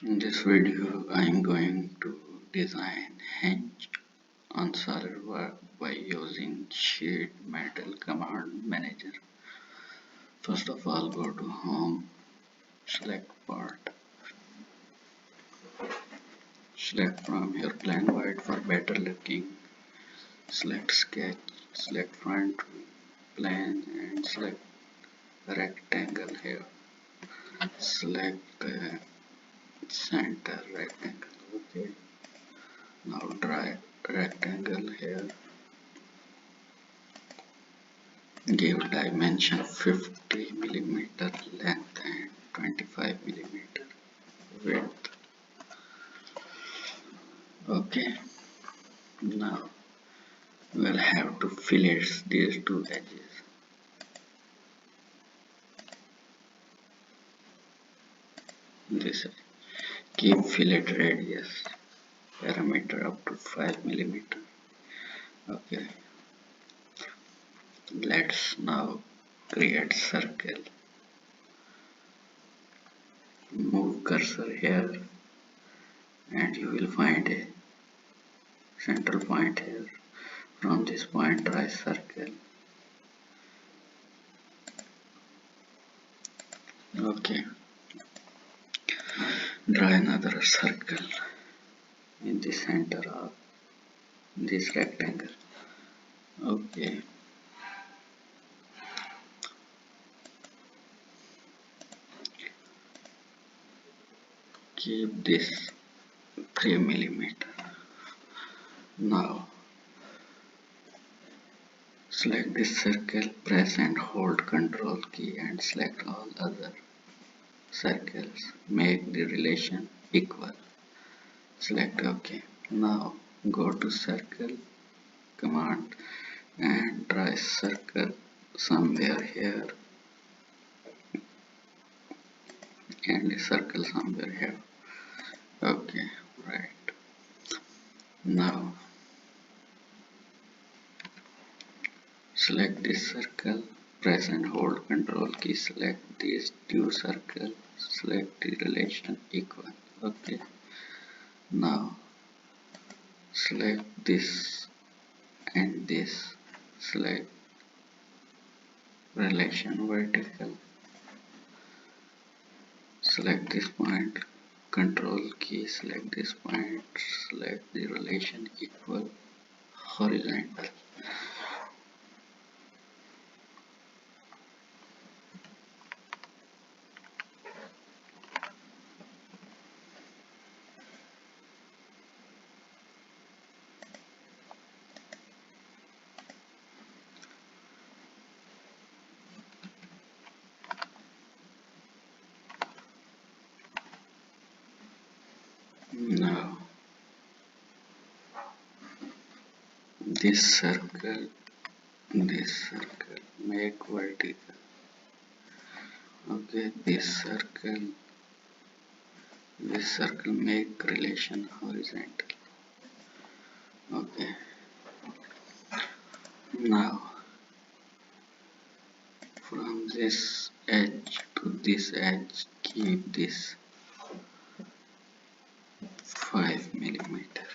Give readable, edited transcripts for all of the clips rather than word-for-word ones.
In this video, I am going to design Hinge on SolidWorks by using Sheet Metal Command Manager. First of all, go to Home, select Part, select from your plan white for better looking, select Sketch, select Front Plane and select Rectangle here. Select Center Rectangle. Okay. Now draw rectangle here. Give dimension 50 millimeter length and 25 millimeter width. Okay. Now we'll have to fillet these two edges. This keep fillet radius parameter up to 5 millimeter. Okay. Let's now create circle. Move cursor here and you will find a central point here. From this point draw a circle. Okay. Draw another circle in the center of this rectangle. Okay. Keep this 3 millimeter. Now select this circle, press and hold Ctrl key and select all other circles. Make the relation equal. Select OK. Now go to circle command and draw a circle somewhere here and a circle somewhere here. Okay, right. Now select this circle, press and hold Ctrl key, select these two circles, select the relation equal. Okay. Now select this and this, select relation vertical, select this point, Control key, select this point, select the relation equal horizontal. Now this circle make vertical. Okay, this circle make relation horizontal. Okay. Now from this edge to this edge keep this 5 millimeter.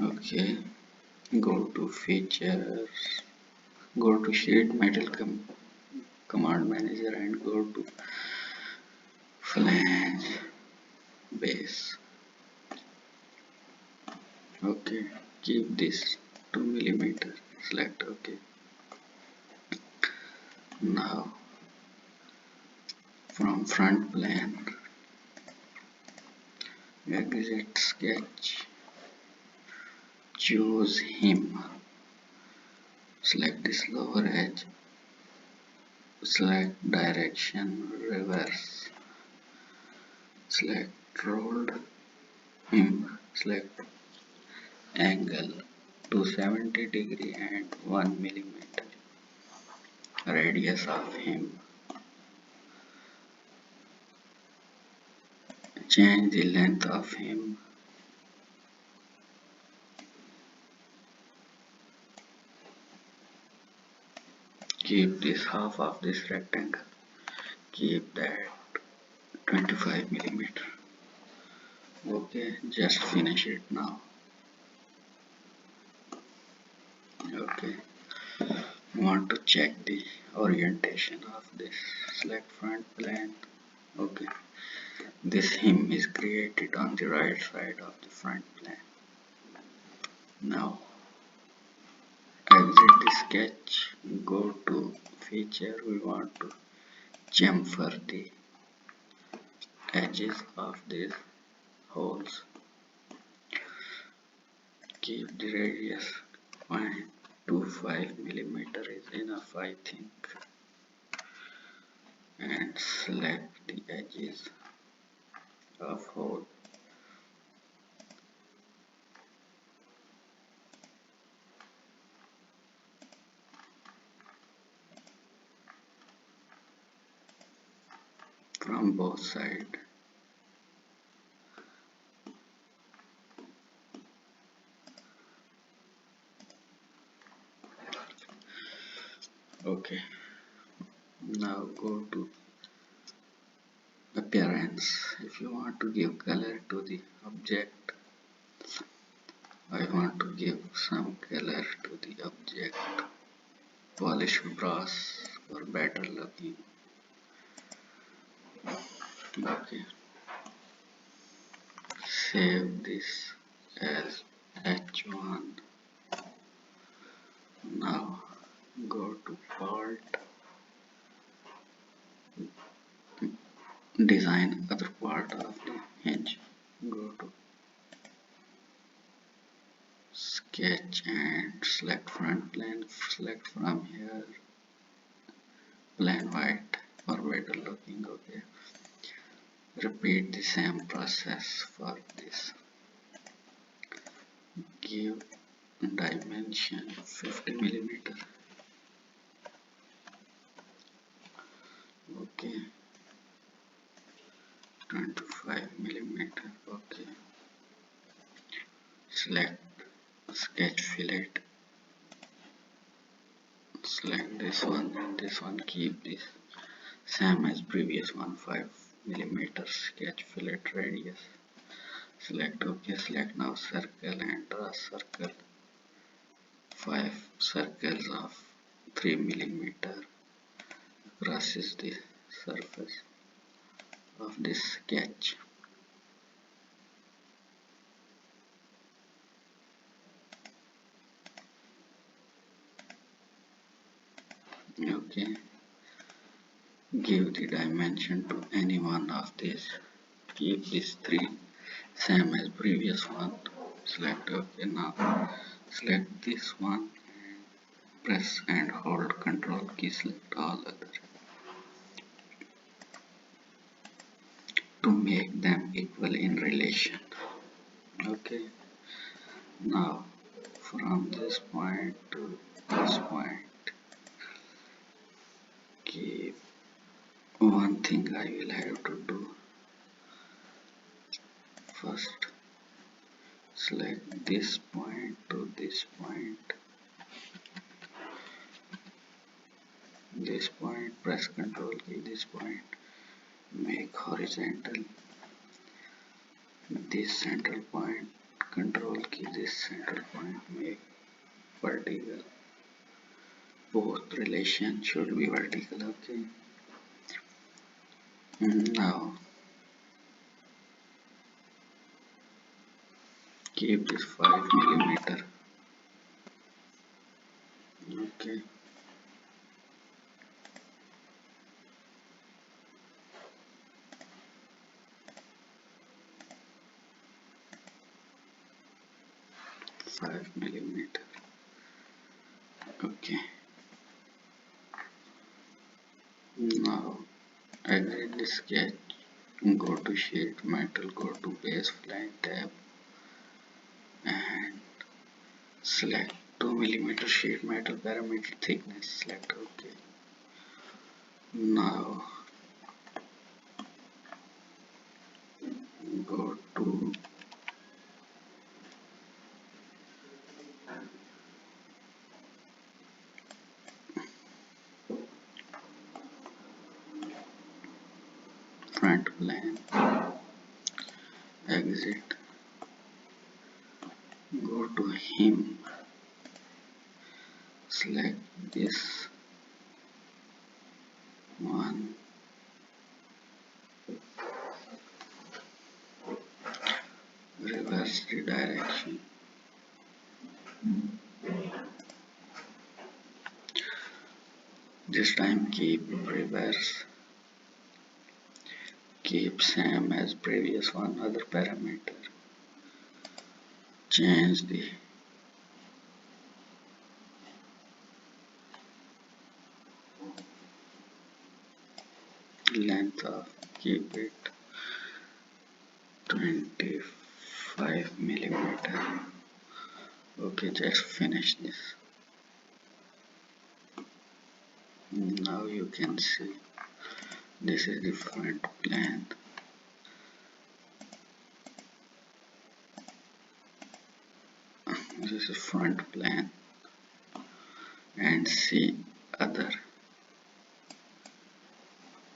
Okay, go to features, go to sheet metal command manager and go to flange base. Okay, keep this 2 millimeter, select OK. Now from front plane exit sketch, choose him, select this lower edge, select direction reverse, select rolled him, select angle 270 degree and 1 millimeter, radius of him, change the length of him, keep this half of this rectangle, keep that 25 millimeter. Okay, just finish it now. Okay, want to check the orientation of this. Select front plane. Okay, this hem is created on the right side of the front plane. Now exit the sketch, go to feature. We want to chamfer the edges of these holes. Keep the radius 0.25 millimeter is enough, I think, and select the edges of hole. From both sides. Okay, now go to appearance. If you want to give color to the object, I want to give some color to the object. Polished brass for better looking. Okay, save this as H1. Now go to part, design other part of the hinge. Go to sketch and select front plane. Select from here plain white for better looking. Okay, repeat the same process for this. Give dimension 50 millimeter. Okay, 25 millimeter. Okay, select sketch fillet. Select this one and this one. Keep this same as previous one, 5 millimeter sketch fillet radius. Select OK. Select now circle and draw circle. 5 circles of 3 millimeter crosses the surface of this sketch. Okay, give the dimension to any one of these. Keep these 3 same as previous one. Select OK. Now select this one, press and hold Control key, select all other to make them equal in relation. Okay, now from this point to this point, keep one thing I will have to do. First select this point to this point, press Control key, this point make horizontal, this central point, Control key, this central point make vertical. Both relation should be vertical. Okay, now keep this 5 millimeter. Okay, millimeter. Okay, now exit the sketch, go to sheet metal, go to base flange tab and select 2 millimeter sheet metal parameter thickness. Select OK. Now go to front plan, exit, go to him, select this one, reverse redirection, this time keep reverse, keep same as previous one, other parameter, change the length of, keep it 25 millimeter. Okay, just finish this. Now you can see this is the front plan. This is front plan, and see other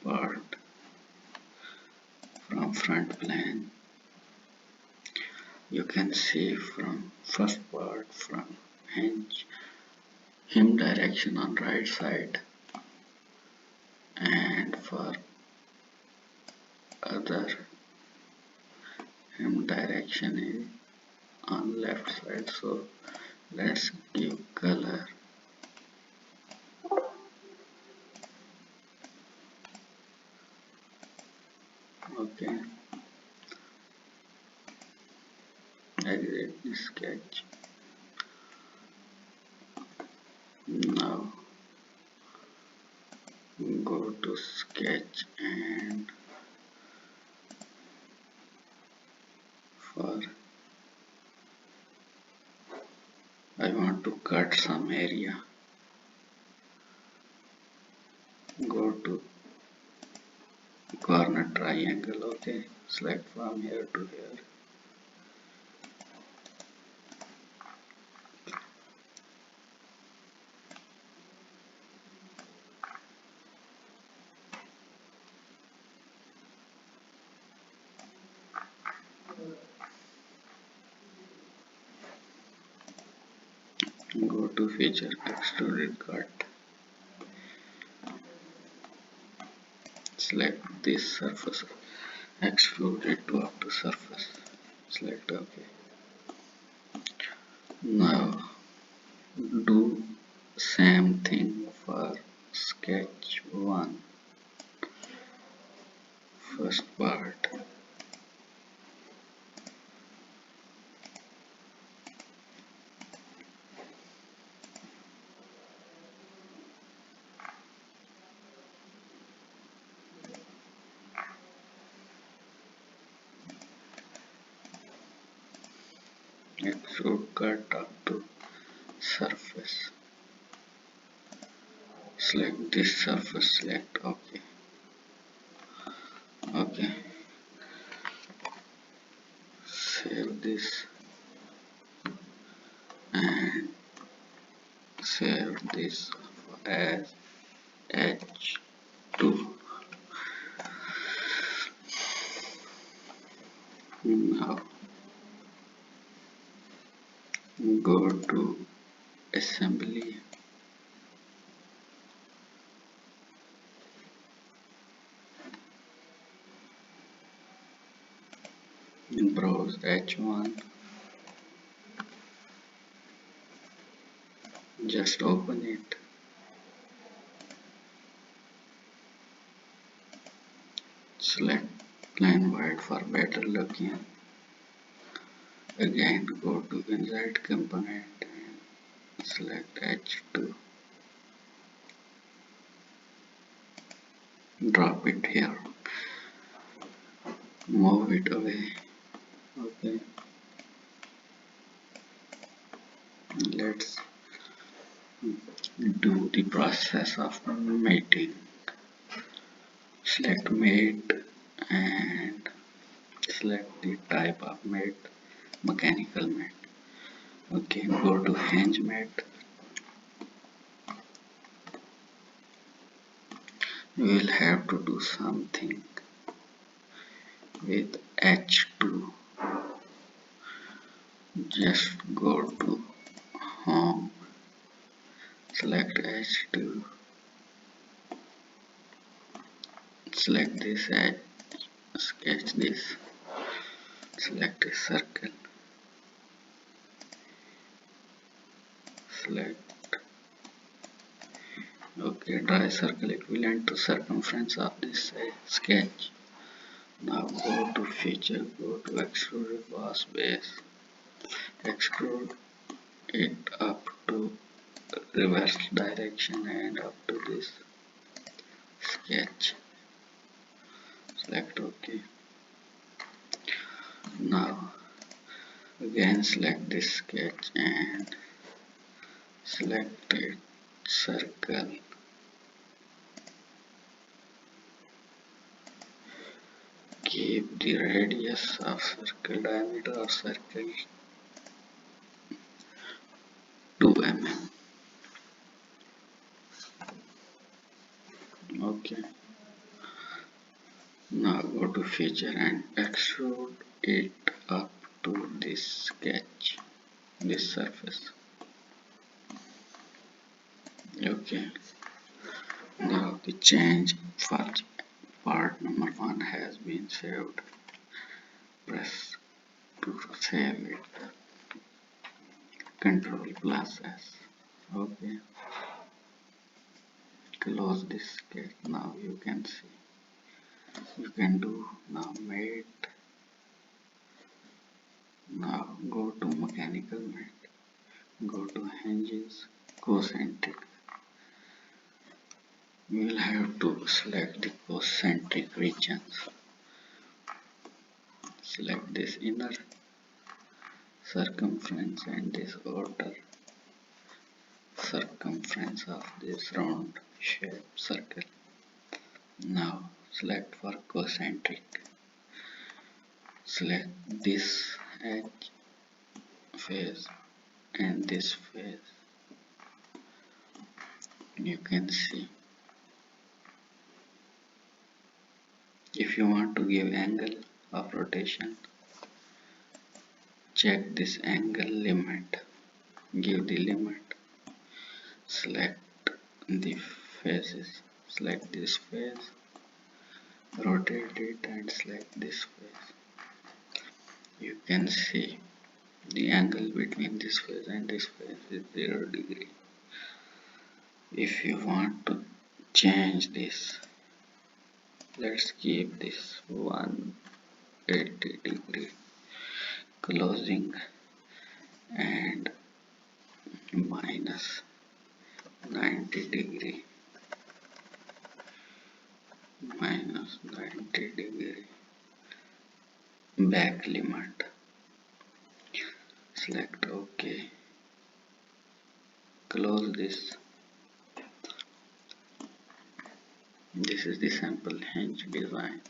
part from front plan. You can see from first part from hinge, him direction on right side, and for other him direction is on left side. So let's give color. Okay, exit the sketch. Now go to sketch, and for I want to cut some area, go to corner triangle. Okay, select from here to here, go to feature extruded cut, select this surface, extrude it to up to surface, select OK. Now do same thing for sketch 1, first part. Extrude cut up to surface, select this surface, select OK. Okay, save this and save this as H2. Now go to assembly, browse H1, just open it, select plain white for better looking. Again go to inside component and select H2, drop it here, move it away. Okay, let's do the process of mating. Select mate and select the type of mate, mechanical mate. Okay, go to hinge mate. You will have to do something. with H2. Just go to home, select H2, select this edge, sketch this, select a circle, select okay, draw a circle equivalent to circumference of this sketch. Now go to feature, go to extrude boss base, extrude it up to reverse direction and up to this sketch. Select OK. Now again select this sketch and select a circle. Keep the radius of circle, diameter of circle 2 mm. Okay. Now go to feature and extrude it up to this sketch, this surface. Okay. Now the change for part number 1 has been saved. Press to save it. Control plus S. Okay. Close this sketch. Now you can see. You can do now mate. Now go to mechanical mate. Go to hinges, concentric. We will have to select the concentric regions. Select this inner circumference and this outer circumference of this round shape circle. Now select for concentric. Select this edge face and this face. You can see. If you want to give angle of rotation, check this angle limit. Give the limit. Select the faces. Select this face. Rotate it and select this face. You can see the angle between this face and this face is 0 degree. If you want to change this, let's keep this 180 degree closing and minus 90 degree, minus 90 degree back limit. Select OK. Close this. This is the sample hinge design.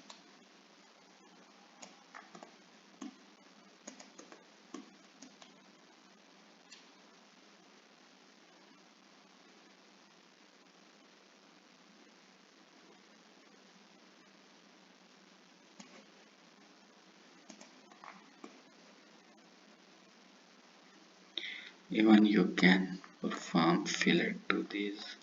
Even you can perform fillet to these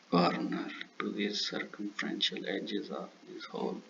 corner, to these circumferential edges of this hole.